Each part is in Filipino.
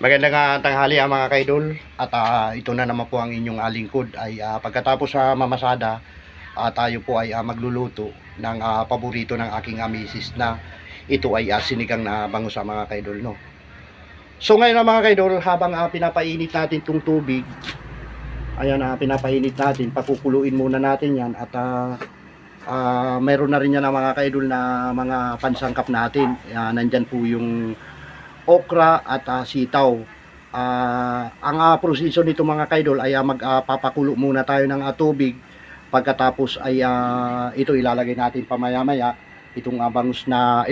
Magandang tanghali mga kaidol at ito na naman po ang inyong lingkod ay pagkatapos sa mamasada tayo po ay magluluto ng paborito ng aking misis na ito ay sinigang na bangus sa mga kaidol, no. So ngayon mga kaidol, habang pinapainit natin itong tubig, ayan, pinapainit natin, pakukuluin muna natin yan at mayroon na rin yan mga kaidol na mga pansangkap natin. Nandyan po yung okra at sitaw. Ang proseso nito mga kaidol ay magpapakulo muna tayo ng tubig. Pagkatapos ay ito ilalagay natin pamaya-maya. Itong bangus sa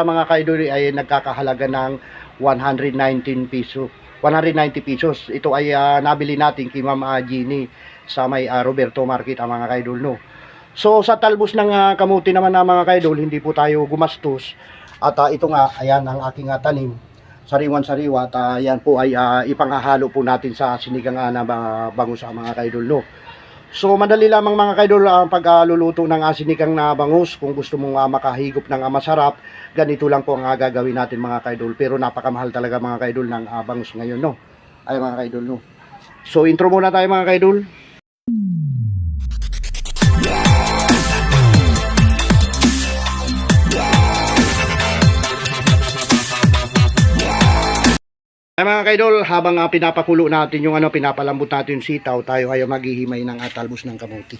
mga kaidol ay nagkakahalaga ng 190 pesos. Ito ay nabili natin kay Ma'am Jeannie sa may Roberto Market mga kaidol, no. So sa talbos ng kamuti naman na mga kaidol, hindi po tayo gumastos. At ito nga, ayan ang aking tanim, sariwan-sariwa, at yan po ay ipanghahalo po natin sa sinigang na bangus sa mga kaidol, no. So madali lamang mga kaidol ang pagluluto ng sinigang na bangus. Kung gusto mong makahigop ng masarap, ganito lang po ang gagawin natin mga kaidol. Pero napakamahal talaga mga kaidol ng bangus ngayon, no. Ay mga kaidol, no. So intro muna tayo mga kaidol. Ay mga kaidol, habang pinapakulo natin yung pinapalambot natin yung sitaw, tayo ay maghihimay ng talbos ng kamuti.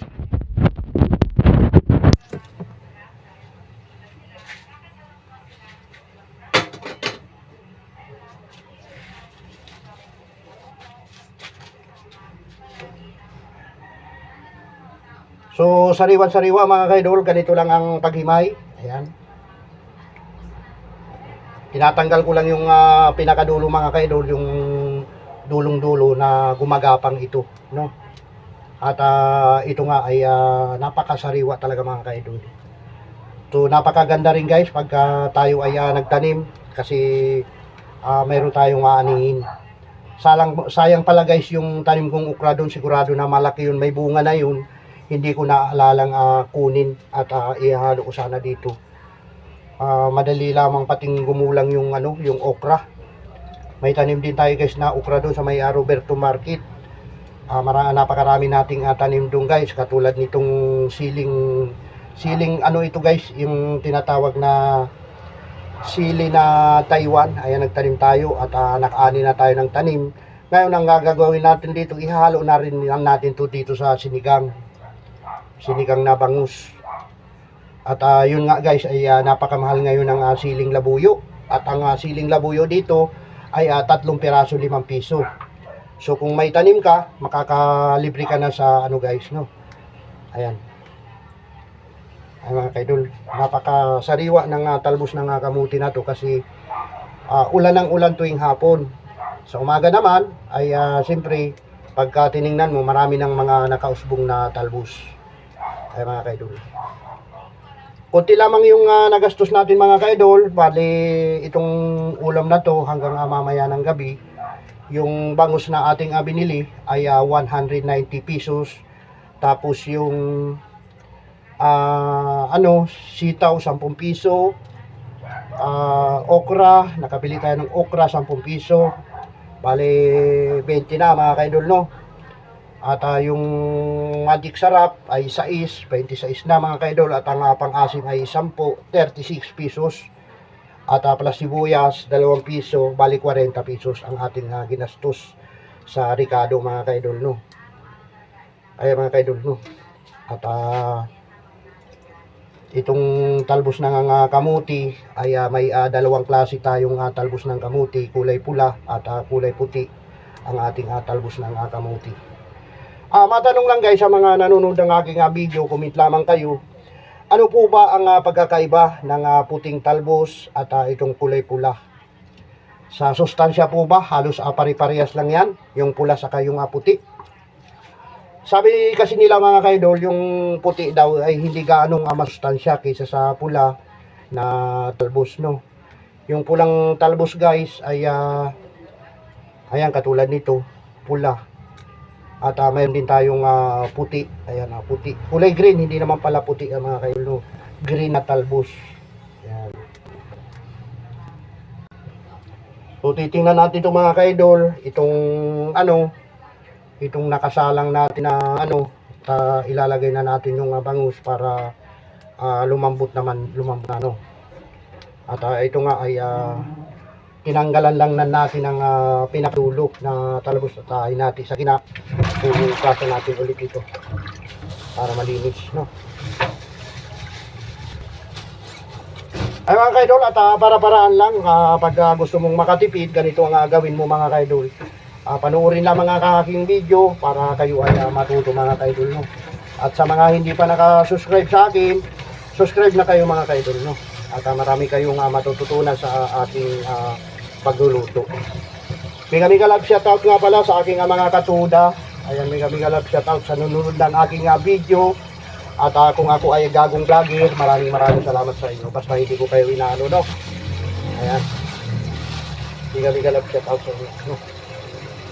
So sariwan-sariwa mga kaidol, ganito lang ang paghimay. Ayan. Tinatanggal ko lang yung pinakadulo mga kaidol, yung dulong-dulo na gumagapang ito, no. At ito nga ay napakasariwa talaga mga kaidol. So napakaganda rin guys pagka tayo ay nagtanim, kasi mayroon tayong anihin. Sayang pala guys yung tanim kong ukra doon, sigurado na malaki yun, may bunga na yun, hindi ko naalalang kunin at ihalo ko sana dito. Madali lamang pating gumulang yung yung okra. May tanim din tayo guys na okra doon sa may Roberto Market. Napakarami nating tanim doon guys, katulad nitong siling ito guys, yung tinatawag na sili na Taiwan. Ayan, nagtanim tayo at nakaani na tayo ng tanim. Ngayon ang gagawin natin dito, ihalo na rin natin to dito sa sinigang na bangus. At yun nga guys ay napakamahal ngayon ng siling labuyo. At ang siling labuyo dito ay 3 piraso 5 piso. So kung may tanim ka, makakalibre ka na sa guys, no. Ayan. Ay mga kaidol, napakasariwa ng talbos ng kamuti na to, kasi ulan ng ulan tuwing hapon. Sa umaga naman ay siyempre pagka tiningnan mo, marami ng mga nakausbong na talbos. Ay mga kaidol, konti lamang yung nagastos natin mga kaidol. Bali itong ulam na to hanggang mamaya ng gabi. Yung bangus na ating binili ay 190 pesos. Tapos yung sitaw 10 piso. Okra, nakabili tayo ng okra 10 piso. Bali 20 na mga kaidol, no. At yung magic sarap ay 26 na mga kaidol. At ang pang-asim ay 10, 36 pesos. At plus sibuyas 2 piso, bali 40 pesos ang ating ginastos sa Ricardo mga kaidol, no. Ay mga kaidol, no. At itong talbos ng kamuti ay may dalawang klase tayong talbos ng kamuti, kulay pula at kulay puti ang ating talbos ng kamuti. Matanong lang guys sa mga nanonood ng aking video, comment lamang kayo. Ano po ba ang pagkakaiba ng puting talbos at itong kulay pula? Sa sustansya po ba, halos pare-parehas lang yan, yung pula saka yung puti. Sabi kasi nila mga kaidol, yung puti daw ay hindi gaanong masustansya kaysa sa pula na talbos, no. Yung pulang talbos guys ay ayan, katulad nito, pula. At mayroon din tayong puti. Ayan, puti. Kulay green, hindi naman pala puti mga kaidol, no. Green na talbos. Ayan. So titingnan natin itong mga kaidol, itong ano, itong nakasalang natin na ano, ilalagay na natin yung bangus para lumambot naman, lumambot na, ano. At ito nga ay tinanggalan lang na natin ang pinakdulo na talbos at hinati sa gina. Pupukasan natin ulit ito para malinis, no. Ay mga kaidol, at para-paraan lang pag gusto mong makatipid, ganito ang gawin mo mga kaidol. Panoorin lamang ang aking video para kayo ay matuto mga kaidol, no. At sa mga hindi pa nakasubscribe sa akin, subscribe na kayo mga kaidol, no. At marami kayong matututunan sa aking pagluluto. Mega love shoutout nga pala sa aking mga katuda. Ayan, mega love shoutout sa nununod ng aking video. At kung ako ay gagong vlogger, maraming salamat sa inyo. Basta hindi ko kayo inaano, no. Ayan. Mega love shoutout sa inyo, no.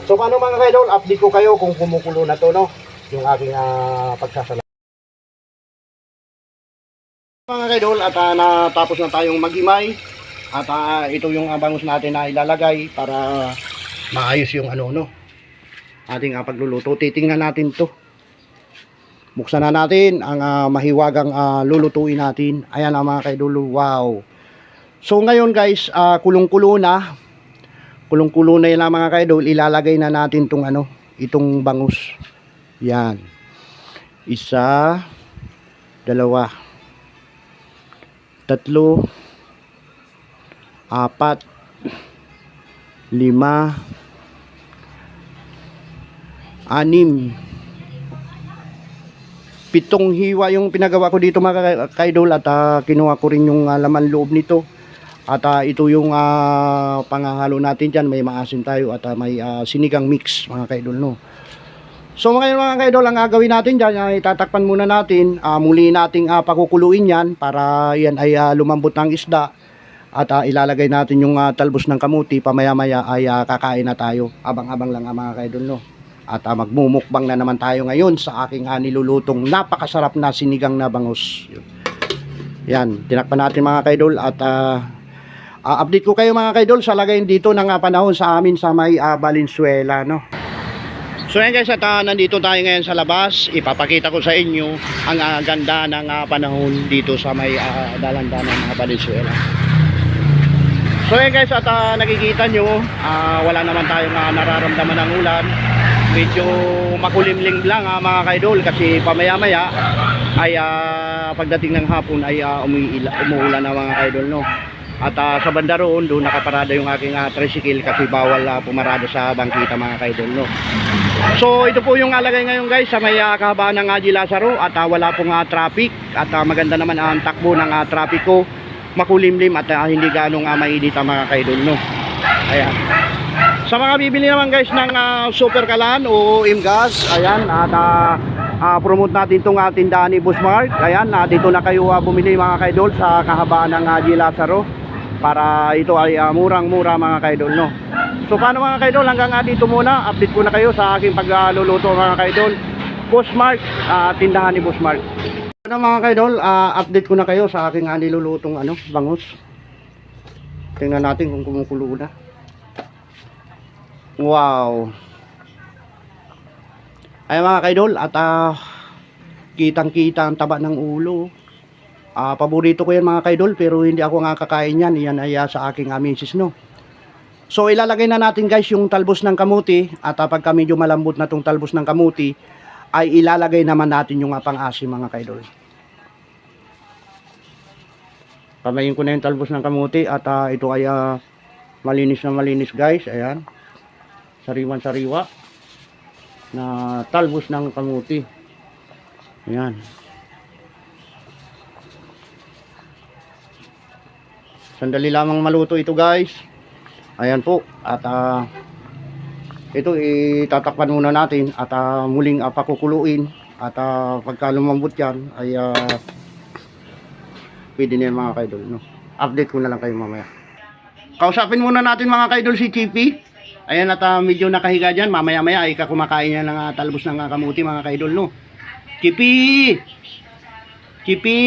So paano mga kaidol, update ko kayo kung kumukulo na to, no, yung aking pagsasala. Mga kaidol, at natapos na tayong maghimay. At ito yung bangus natin na ilalagay para maayos yung ano, no, ating pagluluto. Titingnan natin to. Buksan na natin ang mahiwagang lulutuin natin. Ayan mga kaidol, wow. So ngayon guys, kulong-kulo na. Kulong-kulo na yan mga kaidol. Ilalagay na natin tong ano, itong bangus. Yan. Isa, dalawa, tatlo, apat, lima, anim, pitong hiwa yung pinagawa ko dito mga kaidol. At kinuha ko rin yung laman loob nito. At ito yung panghahalo natin dyan. May maasim tayo at may sinigang mix mga kaidol, no. So mga kaidol, ang gagawin natin dyan ay tatakpan muna natin. Muli nating pakukuluin yan para yan ay lumambot ng isda. At ilalagay natin yung talbos ng kamuti. Pamaya maya ay kakain na tayo. Abang-abang lang mga kaidol, no. At magmumukbang na naman tayo ngayon sa aking nilulutong napakasarap na sinigang na bangus. Yan, tinakpan natin mga kaidol. At update ko kayo mga kaidol sa lagayin dito ng panahon sa amin sa may Valenzuela, no. So yan guys, at nandito tayo ngayon sa labas. Ipapakita ko sa inyo ang ganda ng panahon dito sa may dalandanan ng Valenzuela. So yan guys, at nakikita nyo, wala naman tayong nararamdaman ng ulan. Medyo makulimlim lang mga kaidol, kasi pamaya maya ay pagdating ng hapon ay umuulan na mga kaidol, no. At sa banda roon, doon nakaparada yung aking tricycle kasi bawal pumarada sa bangkita mga kaidol, no. So ito po yung alagay ngayon guys sa may kahabaan ng G. Lazaro. At wala pong traffic. At maganda naman ang takbo ng trapiko. Makulimlim at hindi ganong mainit mga kaidol, no. Ayan. Sa mga bibili naman guys ng Super Kalan o Imgas, ayan, at promote natin itong tindahan ni Busmart. Ayan, dito na kayo bumili mga kaidol sa kahabaan ng G. Lazaro para ito ay murang-mura mga kaidol, no. So paano mga kaidol, hanggang dito muna. Update ko na kayo sa aking pagluluto mga kaidol. Busmart, tindahan ni Busmart. Ano mga kaidol, update ko na kayo sa aking nilulutong bangus. Tingnan natin kung kumukulo na. Wow. Ay mga kaidol, at kitang-kita ang taba ng ulo. Paborito ko yan mga kaidol, pero hindi ako nga kakain yan. Yan ay sa aking misis, no. So ilalagay na natin guys yung talbos ng kamuti. At pagka medyo malambot na tong talbos ng kamuti, ay ilalagay naman natin yung pang-asim mga kaidol. Pamayin ko na yung talbos ng kamuti. At ito ay malinis na malinis guys. Ayan, sariwan-sariwa na talbos ng kamuti. Ayan. Sandali lamang maluto ito guys. Ayan po. At ito itatakpan muna natin. At muling pakukuluin. At pagka lumambot yan ay pwede na yan mga kaidol, no? Update ko na lang kayo mamaya. Kausapin muna natin mga kaidol si Chippy. Ayan, at medyo nakahiga dyan. Mamaya maya ay kumakain niya ng talbos ng kamuti mga kaidol, no? Chippy! Chippy!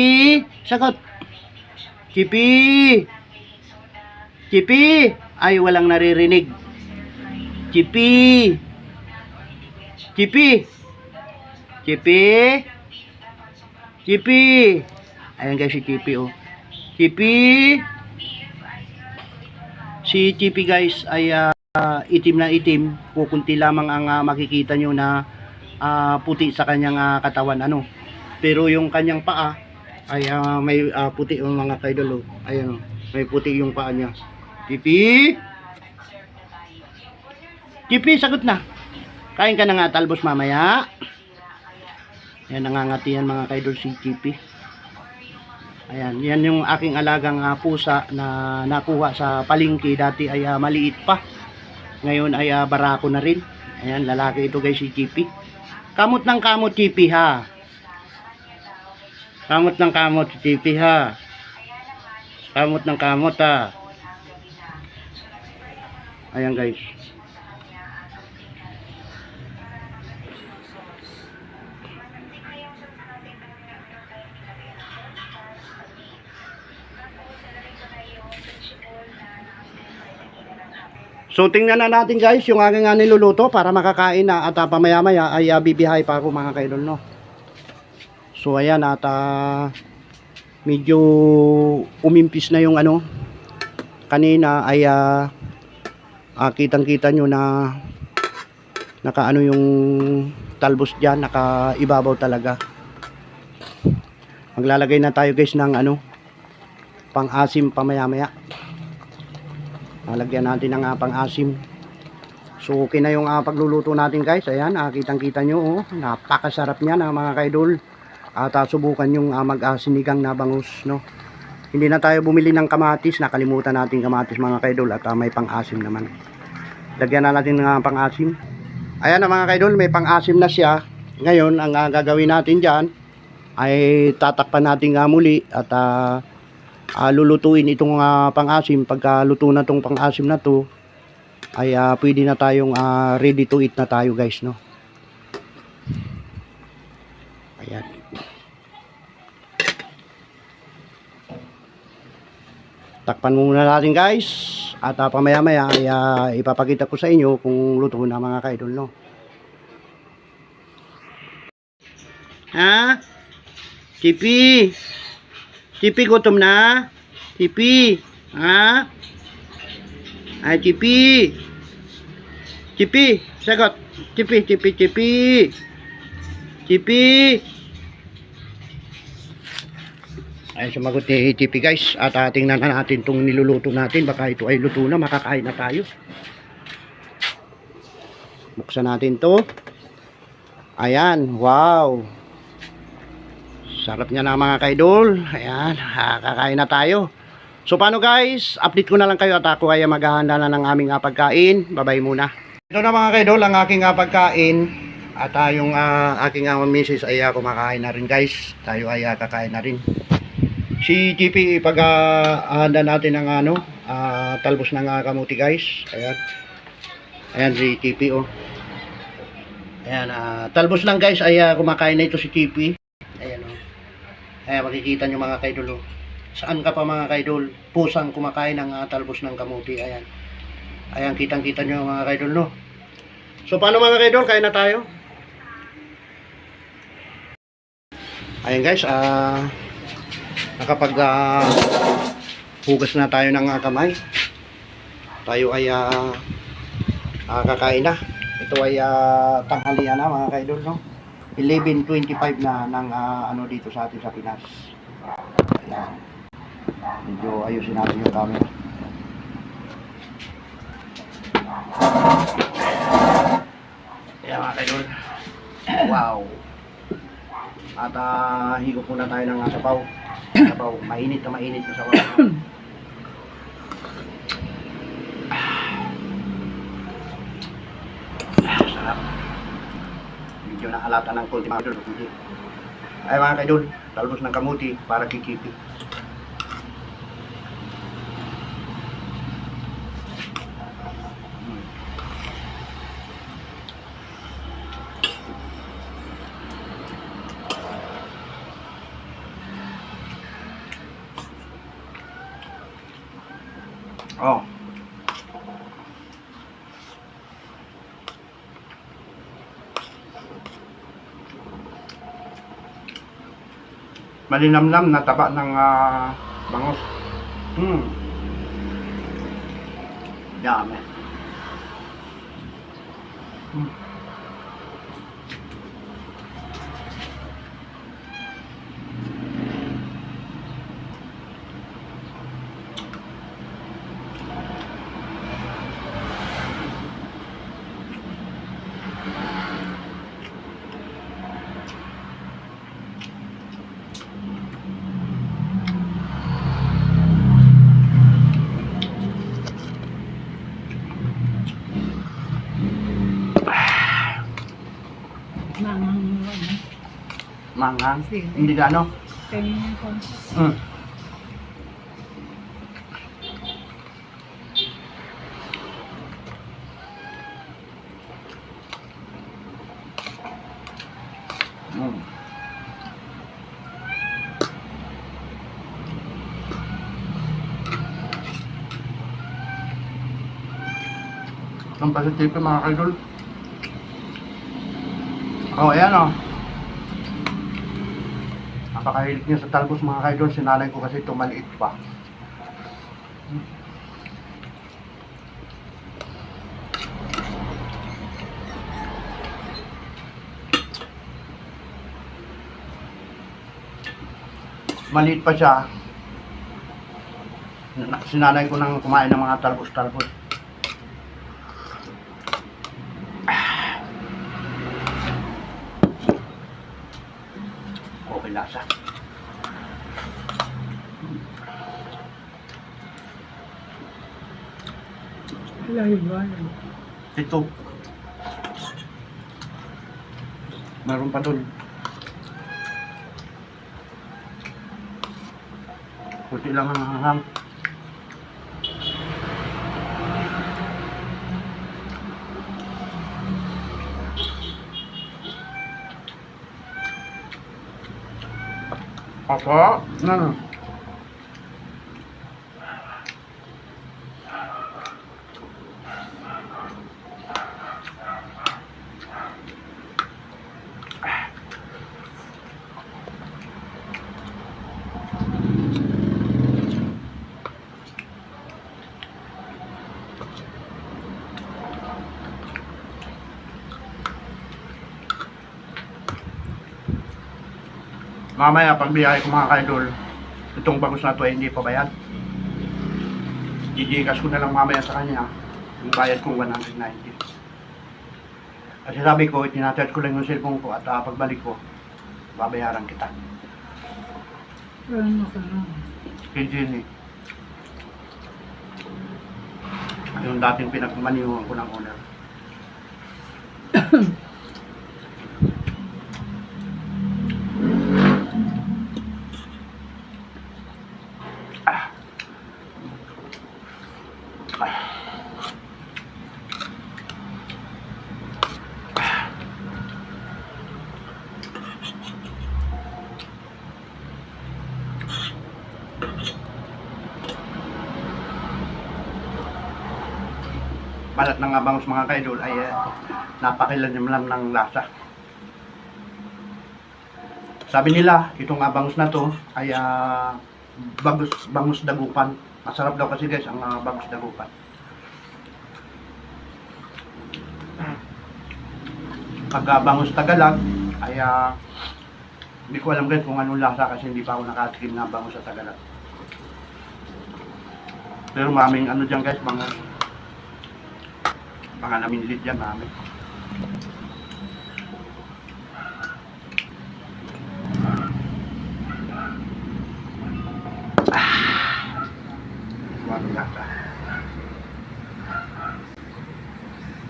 Sagot! Chippy! Chippy! Ay, walang naririnig. Chippy! Chippy! Chippy! Chippy! Ayan guys si Chippy oh. Chippy! Si Chippy guys ay itim na itim. Kukunti lamang ang makikita nyo na puti sa kanyang katawan ano. Pero yung kanyang paa ay may puti yung mga kaidol oh. Ayan oh. May puti yung paa niya. Chippy! Chippy, sagot na. Kain ka na nga talbos mamaya. Ayan, nangangatihan mga kaidol si Chippy. Ayan, yan yung aking alagang pusa na nakuha sa palengke. Dati ay maliit pa. Ngayon ay barako na rin. Ayan, lalaki ito guys si Chippy. Kamot ng kamot Chippy ha. Kamot ng kamot si Chippy ha. Kamot ng kamot ha. Ayan guys. So tingnan na natin guys yung aking niluluto para makakain na at pamaya maya ay bibihay pa ako mga kaidol no. So ayan at medyo umimpis na yung ano. Kanina ay kitang kita nyo na naka ano yung talbos dyan, naka ibabaw talaga. Maglalagay na tayo guys ng ano pang asim pamaya maya. Lagyan natin ng pang-asim. So okay na yung pagluluto natin guys. Ayan, kitang-kita nyo oh, napakasarap niya na mga kaidol. At subukan yung mag-sinigang na bangus no. Hindi na tayo bumili ng kamatis, nakalimutan natin kamatis mga kaidol at may pang-asim naman. Lagyan na natin ng pang-asim. Ayan na mga kaidol, may pang-asim na siya. Ngayon, ang gagawin natin diyan ay tatakpan natin muli at lulutuin itong pang-asim. Pagka luto na tong pang-asim na to ay pwede na tayong ready to eat na tayo guys no. Ayan. Takpan muna natin guys at pamaya maya ay ipapakita ko sa inyo kung luto na mga kaidol no. Ha? Chippy! Chippy, gutom na? Chippy, ha? Ay, Chippy. Chippy, sagot. Chippy, Chippy, Chippy. Chippy. Ay, sumagot ni Chippy guys. At tingnan na natin itong niluluto natin. Baka ito ay luto na, makakain na tayo. Buksan natin to. Ayan, wow. Sarap niya na mga kaidol. Ayan, kakain na tayo. So paano guys, update ko na lang kayo at ako ay maghahanda na ng aming pagkain. Bye-bye muna. Ito na mga kaidol ang aking pagkain. At yung aking misis ay kumakain na rin guys. Tayo ay kakain na rin. Si GP paghahanda natin ng talbos ng kamuti guys. Ayan. Ayan si GP oh. Ayan, talbos lang guys ay kumakain na ito si GP. Ayan oh. Ayan, makikita nyo mga kaidol oh. Saan ka pa mga kaidol? Pusang kumakain ng talbos ng kamuti. Ayan. Ayan, kitang-kita nyo mga kaidol no. So paano mga kaidol? Kain na tayo. Ayan guys, nakapag hugas na tayo ng kamay. Tayo ay kakain na. Ito ay tanghalian na mga kaidol no. 11:25 na ng ano dito sa atin sa Pinas. Ayan. Medyo ayusin natin yung camera. Ayan mga kaidol. Wow. At higop muna tayo ng sabaw. Sabaw, mainit na sabaw. Sarap. Medyo nahalata ng konti mga kaidol. Ay mga kaidol, talbos ng kamuti para kikipi. Oh. Malinamnam na taba ng bangus. Yummy. Manghang. Hindi gaano. Mm. Ang positive mga kaidol. Oh, ayan oh. Napakahilig niya sa talbos mga kaidol. Sinanay ko kasi ito maliit pa. Maliit pa siya. Sinanay ko nang kumain ng mga talbos-talbos. Okay lasa. Ito. Meron pa dun. Kunti lang ang hanghang. Apa? Nah. Mamaya pag biyahe ko mga kaidol, itong bangus na to ay hindi pa bayad. Gigigas ko na lang mamaya sa kanya yung bayad kong 190. Kasi sabi ko, tinatouch ko lang yung cellphone ko at pagbalik ko, babayaran kita. Kay Jenny. Yung dating pinagmaniwan ko ng owner. Balat ng bangus mga kaidol ay napakilalim ng lasa. Sabi nila, itong bangus na to ay bangus dagupan. Masarap daw kasi guys ang bangus dagupan. Pag bangus Tagalog ay hindi ko alam guys kung anong lasa kasi hindi pa ako nakatikim na bangus sa Tagalog. Pero maraming ano dyan guys, mga naminlit dyan namin.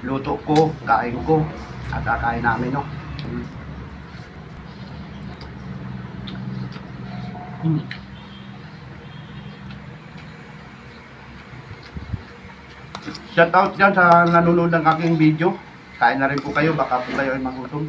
Luto ko, kain ko, at kakain namin, no? Shout out dyan sa nanonood ng aking video. Kain na rin po kayo, baka po kayo ay magutom.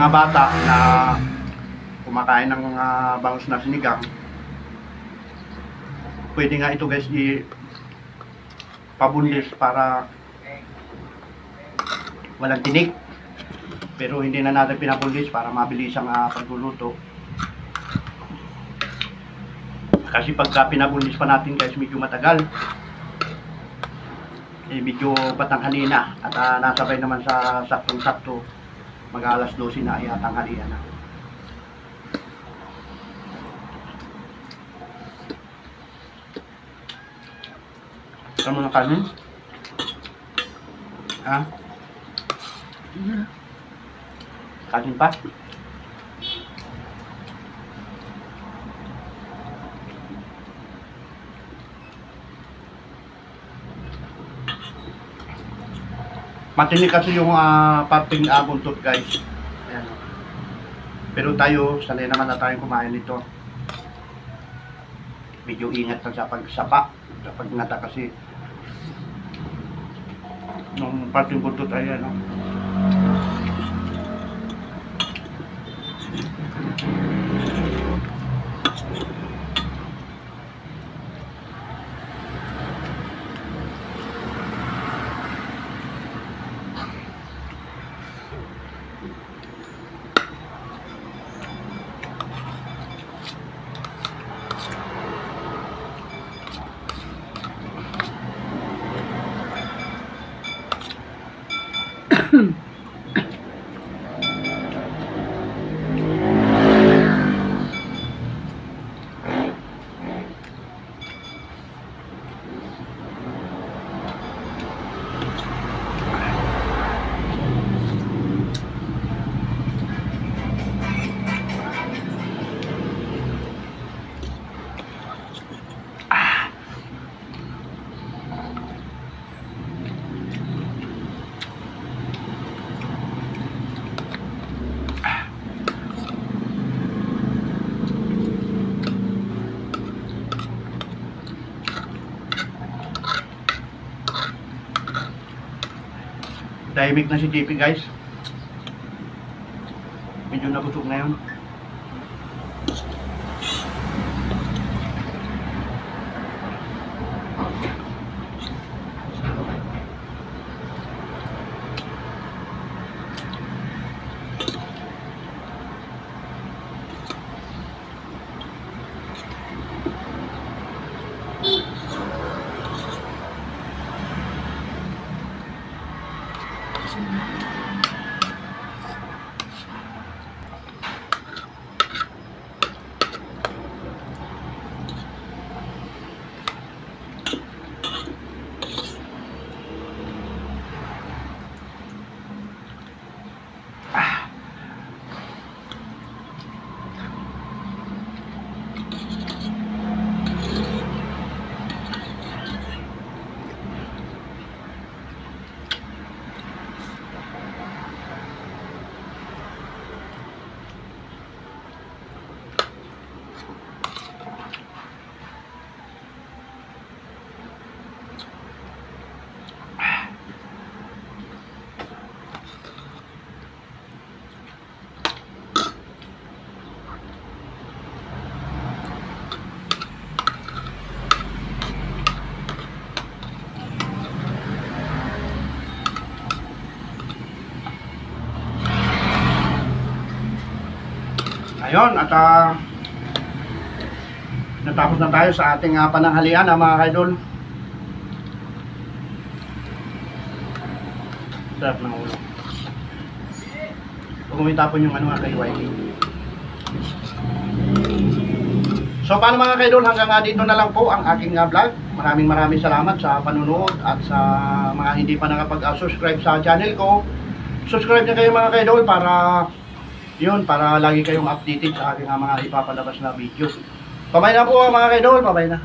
mga bata na kumakain ng mga bangus na sinigang, pwede nga ito guys pabundis para walang tinik. Pero hindi na natin pinabundis para mabilis ang pagluluto. Kasi pagka pinabundis pa natin guys, medyo matagal. Medyo patanghali na at nasabay naman sa saktong-sakto, mag-alas 12 na ay tanghalian na. Saan mo na kanin? Ha? Kanin pa? Matinik kasi yung parting buntot guys. Ayan. Pero tayo, sanay naman na tayong kumain nito. Medyo ingat lang sa pagsapa. Sa pagngata kasi yung parting buntot ay ano. Tahimik na si JP guys. Medyo nabusog na yun. Ayun, at natapos na tayo sa ating pananghalian mga kaidol. Sarap ng ulo. Huwag mo itapon yung ano kay YT. So paano mga kaidol, hanggang dito na lang po ang aking vlog. Maraming salamat sa panunood at sa mga hindi pa nakapag-subscribe sa channel ko. Subscribe na kayo mga kaidol para lagi kayong updated sa aking mga ipapalabas na video. Pabay na po mga kaidol, pabay na.